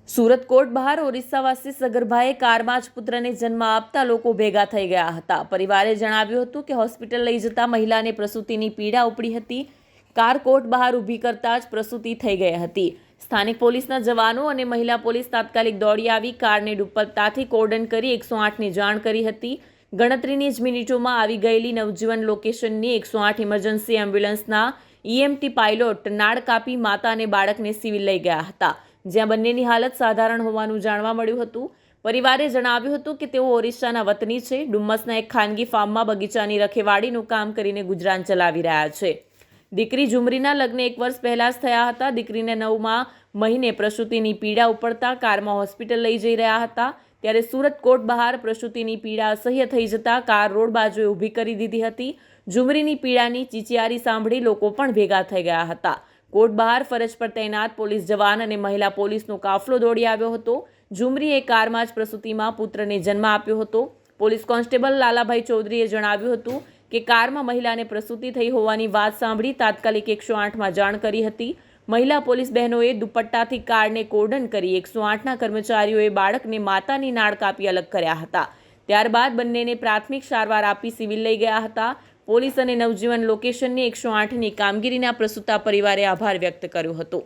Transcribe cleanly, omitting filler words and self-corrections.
Surat court બહાર ઓરિસ્સાવાસી સગર્ભાએ કારમાં જ પુત્રને જન્મ આપતા લોકો ભેગા થઈ ગયા હતા। પરિવારે જણાવ્યું હતું કે હોસ્પિટલ લઈ જતા મહિલાને પ્રસૂતિની પીડા ઉપડી હતી। કાર કોર્ટ બહાર ઊભી કરતા જ પ્રસૂતિ થઈ ગઈ હતી। સ્થાનિક પોલીસના જવાનો અને મહિલા પોલીસ તાત્કાલિક દોડી આવી કારને દુપટ્ટાથી કોર્ડન કરી 108ની જાણ કરી હતી। ગણતરીની જ મિનિટોમાં આવી ગયેલી નવજીવન લોકેશનની 108 ઇમરજન્સી એમ્બ્યુલન્સના EMT પાયલોટ નાળ કાપી માતા અને બાળકને સિવિલ લઈ ગયા હતા, જ્યાં બંનેની હાલત સાધારણ હોવાનું જાણવા મળ્યું હતું। પરિવારે જણાવ્યું હતું કે તેઓ ઓરિસ્સાના વતની છે। ડુમ્મસના એક ખાનગી ફાર્મમાં બગીચાની રખેવાળીનું કામ કરીને ગુજરાન ચલાવી રહ્યા છે। દીકરી ઝુમરીના લગ્ન 1 વર્ષ પહેલા જ થયા હતા। દીકરીને 9મા મહિને પ્રસૂતિની પીડા ઉપડતા કારમાં હોસ્પિટલ લઈ જઈ રહ્યા હતા, ત્યારે સુરત કોર્ટ બહાર પ્રસૂતિની પીડા અસહ્ય થઈ જતા કાર રોડ બાજુએ ઊભી કરી દીધી હતી। ઝુમરીની પીડાની ચીચિયારી સાંભળી લોકો પણ ભેગા થઈ ગયા હતા। કોર્ટ બહાર ફરજ પર તૈનાત પોલીસ જવાન અને મહિલા પોલીસનો કાફલો દોડી આવ્યો હતો। ઝુમરીએ કારમાં જ પ્રસૂતિમાં પુત્રને જન્મ આપ્યો હતો। પોલીસ કોન્સ્ટેબલ લાલાભાઈ ચૌધરીએ જણાવ્યું હતું કે કારમાં મહિલાને પ્રસૂતિ થઈ હોવાની વાત સાંભળી તાત્કાલિક 108માં જાણ કરી હતી। મહિલા પોલીસ બહેનોએ દુપટ્ટાથી કારને કોર્ડન કરી 108ના કર્મચારીઓએ બાળકને માતાની નાળ કાપી અલગ કર્યા હતા। ત્યારબાદ બંનેને પ્રાથમિક સારવાર આપી સિવિલ લઈ ગયા હતા। પોલીસ અને નવજીવન લોકેશનની 108ની કામગીરીના પ્રસૂતા પરિવારે આભાર વ્યક્ત કર્યો હતો।